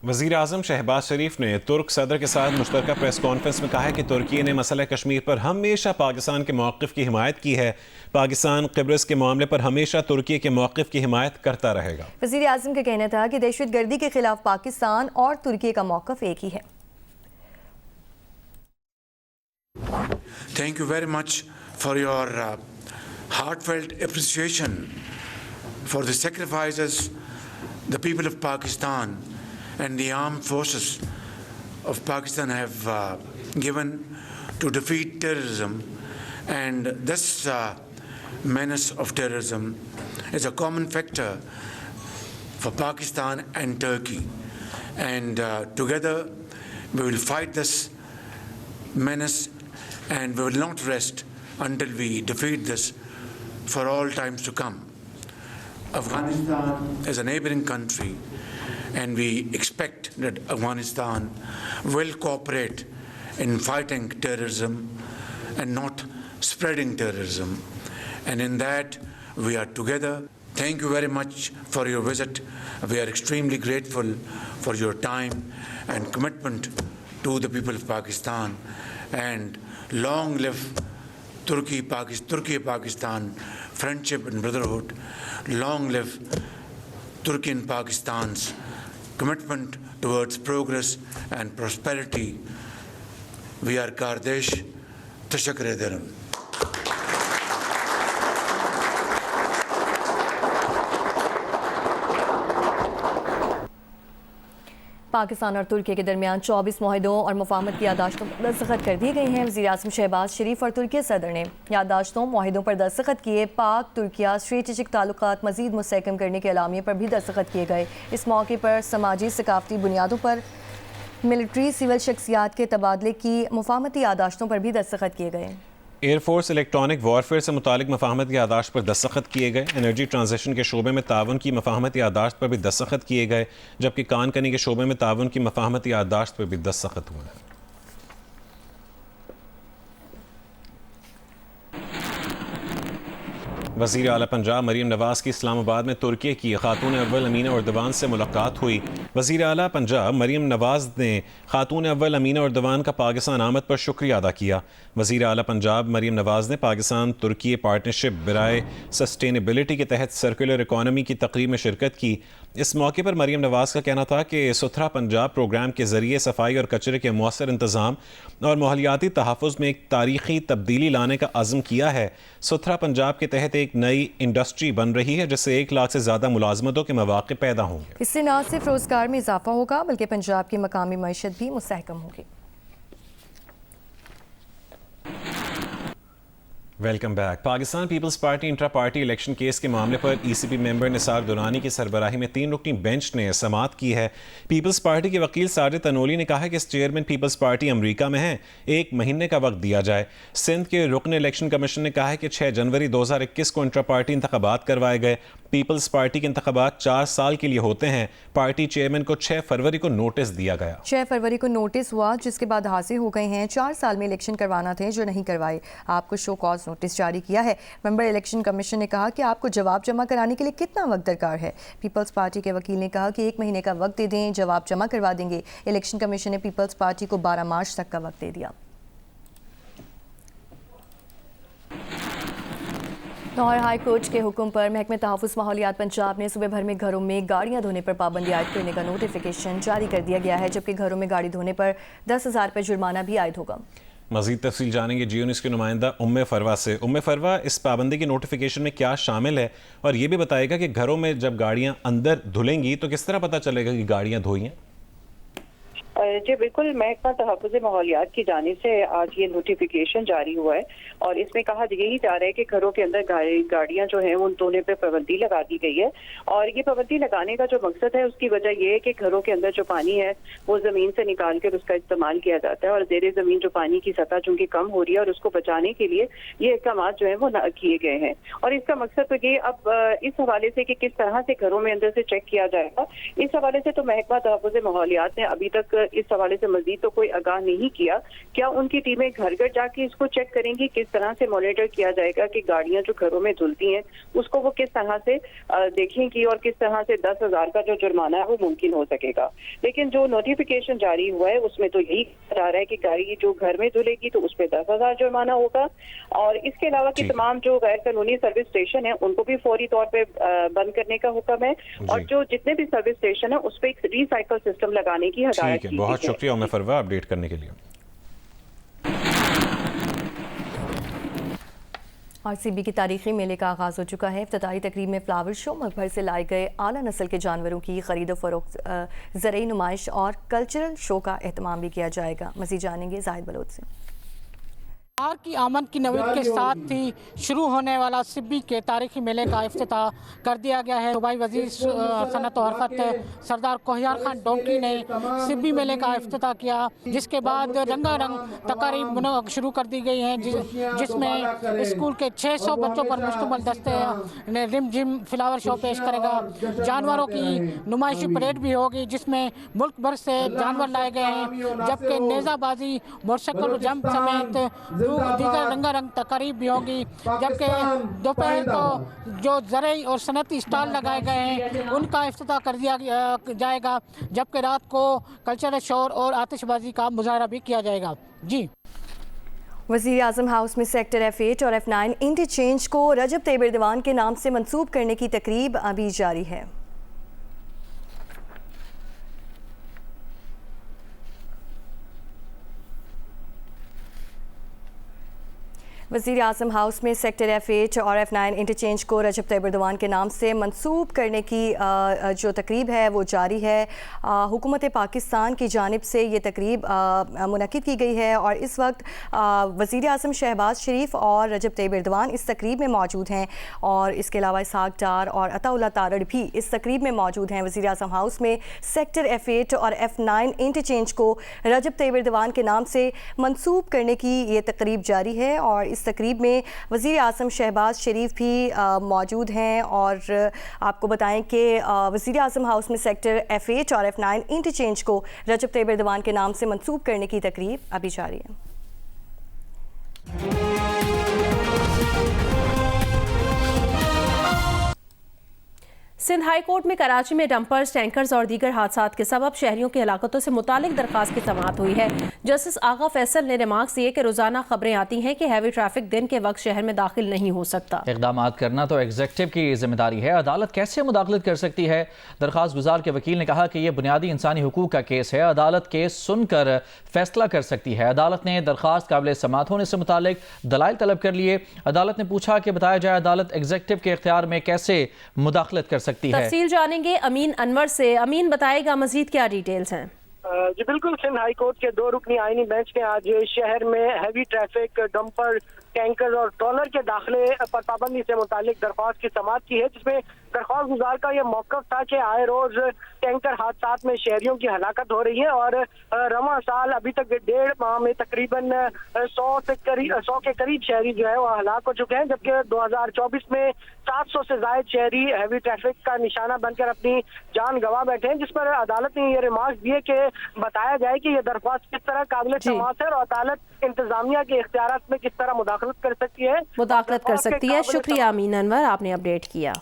वज़ीर आज़म शहबाज शरीफ ने तुर्क सदर के साथ मुश्तरका प्रेस कॉन्फ्रेंस में कहा है कि तुर्की ने मसला कश्मीर पर हमेशा पाकिस्तान के मौक़िफ़ की हिमायत की है। पाकिस्तान क़िब्रस के मामले पर हमेशा तुर्की के मौक़िफ़ की हिमायत करता रहेगा। वज़ीर आज़म का कहना था कि दहशतगर्दी के खिलाफ पाकिस्तान और तुर्की का मौक़िफ़ एक ही है। Thank you very much for your heartfelt appreciation for the sacrifices the people of Pakistan and the armed forces of Pakistan have given to defeat terrorism, and this menace of terrorism is a common factor for Pakistan and Turkey, and together we will fight this menace and we will not rest until we defeat this for all times to come. Afghanistan is a neighboring country, and we expect that Afghanistan will cooperate in fighting terrorism and not spreading terrorism. And in that, we are together. Thank you very much for your visit. We are extremely grateful for your time and commitment to the people of Pakistan. And long live Turkey-Pakistan friendship and brotherhood. Long live Turkey and Pakistan's commitment towards progress and prosperity. We are Kardesh. Teşekkür ederim. Pakistan और तुर्की के दरमियान 24 मुआहदों और मुफाहमत की यादाश्तों पर दस्तखत कर दिए गए हैं। वज़ीर आज़म शहबाज शरीफ और तुर्की सदर ने यादाश्तों मुआहदों पर दस्तखत किए। पाक तुर्किया स्ट्रेटेजिक ताल्लुकात मज़ीद मुस्तहकम करने के अलामिये पर भी दस्तखत किए गए। इस मौके पर समाजी सकाफ़ती बुनियादों पर मिलिट्री सिविल शख्सियात के तबादले की मुफाहमती यादाश्तों पर भी दस्तखत किए गए। एयरफोर्स इलेक्ट्रॉनिक वॉरफेयर से मुतालिक मफाहमत की यादाश्त पर दस्तखत किए गए। एनर्जी ट्रांजिशन के शोबे में ताउन की मफाहमत यादाश्त पर भी दस्तखत किए गए, जबकि कानकनी के शोबे में ताउन की मफाहमत यादाश्त पर भी दस्तखत हुए हैं। वज़ीर आला पंजाब मरीम नवाज़ की इस्लामाबाद में तुर्की की खातून अव्वल अमीना उर्दवान से मुलाकात हुई। वज़ीर आला पंजाब मरीम नवाज़ ने खातून अव्वल अमीना उर्दवान का पाकिस्तान आमद पर शुक्रिया अदा किया। वज़ीर आला पंजाब मरीम नवाज़ ने पाकिस्तान तुर्की पार्टनरशिप बराए सस्टेनेबिलिटी के तहत सर्कुलर इकॉनमी की तकरीब में शिरकत की। इस मौके पर मरीम नवाज़ का कहना था कि सुथरा पंजाब प्रोग्राम के ज़रिए सफाई और कचरे के मौसर इंतज़ाम और माहौलियाती तहफ़्फ़ुज़ में एक तारीख़ी तब्दीली लाने का अज़्म किया है। सुथरा पंजाब के तहत एक नई इंडस्ट्री बन रही है, जिससे 1 लाख से ज़्यादा मुलाजमतों के मौक़े पैदा होंगे। इससे न सिर्फ रोज़गार में इजाफा होगा बल्कि पंजाब की मकामी मईशत भी मुस्तहकम होगी। Welcome back. Pakistan Peoples Party intra party election case के मामले पर ECP मेंबर निसार दुरानी की सरबराही में 3 रुकनी बेंच ने समाअत की है। पीपल्स पार्टी के वकील साजिद तनोली ने कहा है कि चेयरमैन पीपल्स पार्टी अमरीका में हैं, 1 महीने का वक्त दिया जाए। सिंध के रुकन इलेक्शन कमीशन ने कहा है कि 6 जनवरी 2021 को इंट्रा पार्टी इंतखाबात करवाए गए। पीपल्स पार्टी के इंतखाबात 4 साल के लिए होते हैं। पार्टी चेयरमैन को 6 फरवरी को नोटिस दिया गया। 6 फरवरी को नोटिस हुआ, जिसके बाद हासिल हो गए हैं 4 साल में इलेक्शन करवाना थे जो नहीं करवाए। आपको शो कॉज नोटिस जारी किया है। मेंबर इलेक्शन कमीशन ने कहा कि आपको जवाब जमा कराने के लिए कितना वक्त दरकार है। पीपल्स पार्टी के वकील ने कहा कि 1 महीने का वक्त दे दें, जवाब जमा करवा देंगे। इलेक्शन कमीशन ने पीपल्स पार्टी को 12 मार्च तक का वक्त दे दिया। लाहौर हाई कोर्ट के हुक्म पर महकमे तहफ़्फ़ुज़ माहौलियात पंजाब ने सूबे भर में घरों में गाड़ियां धोने पर पाबंदी आयद करने का नोटिफिकेशन जारी कर दिया गया है, जबकि घरों में गाड़ी धोने पर 10,000 रुपये जुर्माना भी आयद होगा। मज़ीद तफसील जानेंगे जियो न्यूज़ के नुमाइंदा उम्मे फरवा से। उम्मे फरवा, इस पाबंदी की नोटिफिकेशन में क्या शामिल है, और ये भी बताएगा कि घरों में जब गाड़ियाँ अंदर धुलेंगी तो किस तरह पता चलेगा कि गाड़ियाँ धोई हैं? जी बिल्कुल, महकमा तहफ़्फ़ुज़ माहौलियात की जानिब से आज ये नोटिफिकेशन जारी हुआ है और इसमें कहा यही जा रहा है कि घरों के अंदर गाड़ियां जो हैं उन धोने पे पाबंदी लगा दी गई है। और ये पाबंदी लगाने का जो मकसद है उसकी वजह यह है कि घरों के अंदर जो पानी है वो ज़मीन से निकाल कर उसका इस्तेमाल किया जाता है और ज़ेरे ज़मीन जो पानी की सतह चूँकि कम हो रही है और उसको बचाने के लिए ये इक़दाम जो है वो किए गए हैं। और इसका मकसद तो ये अब इस हवाले से कि किस तरह से घरों में अंदर से चेक किया जाएगा, इस हवाले से तो महकमा तहफ़्फ़ुज़ माहौलियात ने अभी तक इस हवाले से मजीद तो कोई आगाह नहीं किया। क्या उनकी टीमें घर घर जाके इसको चेक करेंगी, किस तरह से मॉनिटर किया जाएगा कि गाड़ियां जो घरों में धुलती हैं उसको वो किस तरह से देखेंगी और किस तरह से 10,000 का जो जुर्माना है वो मुमकिन हो सकेगा। लेकिन जो नोटिफिकेशन जारी हुआ है उसमें तो यही बता रहा है कि गाड़ी जो घर में धुलेगी तो उस पर 10,000 जुर्माना होगा, और इसके अलावा कि तमाम जो गैर कानूनी सर्विस स्टेशन है उनको भी फौरी तौर पे बंद करने का हुक्म है, और जो जितने भी सर्विस स्टेशन है उस पर एक रिसाइकल सिस्टम लगाने की हिदायत की है। बहुत शुक्रिया उम्मे फरवा अपडेट करने के लिए। RCB की तारीखी मेले का आगाज़ हो चुका है। इफ्तिताही तकरीब में फ्लावर शो, मुल्क भर से लाए गए आला नस्ल के जानवरों की खरीद फरोख्त, ज़रई नुमाइश और कल्चरल शो का एहतमाम भी किया जाएगा। मज़ीद जानेंगे जाहिद बलोच से। बाहर की आमद की नवीद के साथ ही शुरू होने वाला सिब्बी के तारीखी मेले का इफ्तिताह कर दिया गया है। सूबाई वज़ीर सनअत और हरफत सरदार कोहियार खान डोंकी ने सिब्बी मेले का इफ्तिताह किया, जिसके बाद रंगारंग तकारीब शुरू कर दी गई हैं, जिसमें स्कूल के 600 बच्चों पर मुश्तमिल दस्ते ने रिम जिम फ्लावर शो पेश करेगा। जानवरों की नुमाइशी परेड भी होगी, जिसमें मुल्क भर से जानवर लाए गए हैं, जबकि नेज़ाबाजी, मोटरसाइकिल जंप समेत दीगर रंगारंग तकारीब भी होगी। जबकि दोपहर को जो ज़रई और सनती स्टॉल लगाए गए हैं उनका इफ्तिताह कर दिया जाएगा, जबकि रात को कल्चरल शोर और आतिशबाजी का मुजाहरा भी किया जाएगा। जी। वज़ीर आज़म हाउस में सेक्टर F8 और F9 इंटरचेंज को रजब तैयब एर्दोगान के नाम से मंसूब करने की तकरीब अभी जारी है। वज़ीर आज़म हाउस में सेक्टर F8 और F9 इंटरचेंज को रजब तैयब एर्दोगान के नाम से मंसूब करने की जो तकरीब है वो जारी है। हुकूमत पाकिस्तान की जानिब से ये तकरीब मुनक़िद की गई है, और इस वक्त वज़ीर आज़म शहबाज शरीफ और रजब तैयब एर्दोगान इस तकरीब में मौजूद हैं, और इसके अलावा इसहाक डार और अताउल्लाह तारड़ भी इस तकरीब में मौजूद हैं। वज़ीर आज़म हाउस में सेक्टर F8 और F9 इंटरचेंज को रजब तैयब एर्दोगान के नाम से मंसूब करने की ये तकरीब जारी है, और इस तकरीब में वज़ीर आज़म शहबाज शरीफ भी मौजूद हैं। और आपको बताएं कि वज़ीर आज़म हाउस में सेक्टर F8 और F9 इंटरचेंज को रजब तैयब एर्दोगान के नाम से मंसूब करने की तकरीब अभी जारी है। सिंध हाई कोर्ट में कराची में डंपर्स, टैंकर्स और दीगर हादसात के सबब शहरियों की हलाकतों से मुतालिक दरखास्त की समाअत हुई है। जस्टिस आगा फैसल ने रिमार्क्स दिए कि रोजाना खबरें आती हैं कि हैवी ट्रैफिक दिन के वक्त शहर में दाखिल नहीं हो सकता। इक़दाम करना तो एग्जीक्यूटिव की जिम्मेदारी है, अदालत कैसे मुदाखलत कर सकती है? दरखास्त गुजार के वकील ने कहा कि यह बुनियादी इंसानी हुकूक का केस है, अदालत केस सुनकर फैसला कर सकती है। अदालत ने दरखास्त काबिल समाअत होने से मुतालिक दलाइल तलब कर लिए। अदालत ने पूछा कि बताया जाए अदालत एग्जीक्यूटिव के इख्तियार में कैसे मुदाखलत कर सकती है। तफसील जानेंगे अमीन अनवर से। अमीन, बताएगा मजीद क्या डिटेल्स हैं? जी बिल्कुल, सिंध हाई कोर्ट के 2 रुकनी आईनी बेंच ने आज शहर में हैवी ट्रैफिक, डंपर, टैंकर और ट्रॉलर के दाखिले पर पाबंदी से मुतालिक दरख्वास्त की समाअत की है, जिसमें दरख्वास्त गुजार का यह मौक़िफ़ था कि आए रोज टैंकर हादसात में शहरियों की हलाकत हो रही है, और रवां साल अभी तक 1.5 माह में तकरीबन 100 के करीब शहरी जो है वो हलाक हो चुके हैं, जबकि 2024 में 700 से ज़ायद शहरी हैवी ट्रैफिक का निशाना बनकर अपनी जान गंवा बैठे हैं, जिस पर अदालत ने ये रिमार्क्स दिए कि बताया जाए कि यह दरख्वास्त किस तरह काबिल समाअत है और अदालत इंतजामिया के इख्तियारात में किस तरह मुदाखलत कर सकती है। मुदाखलत कर सकती है। शुक्रिया अमीन अनवर, आपने अपडेट किया।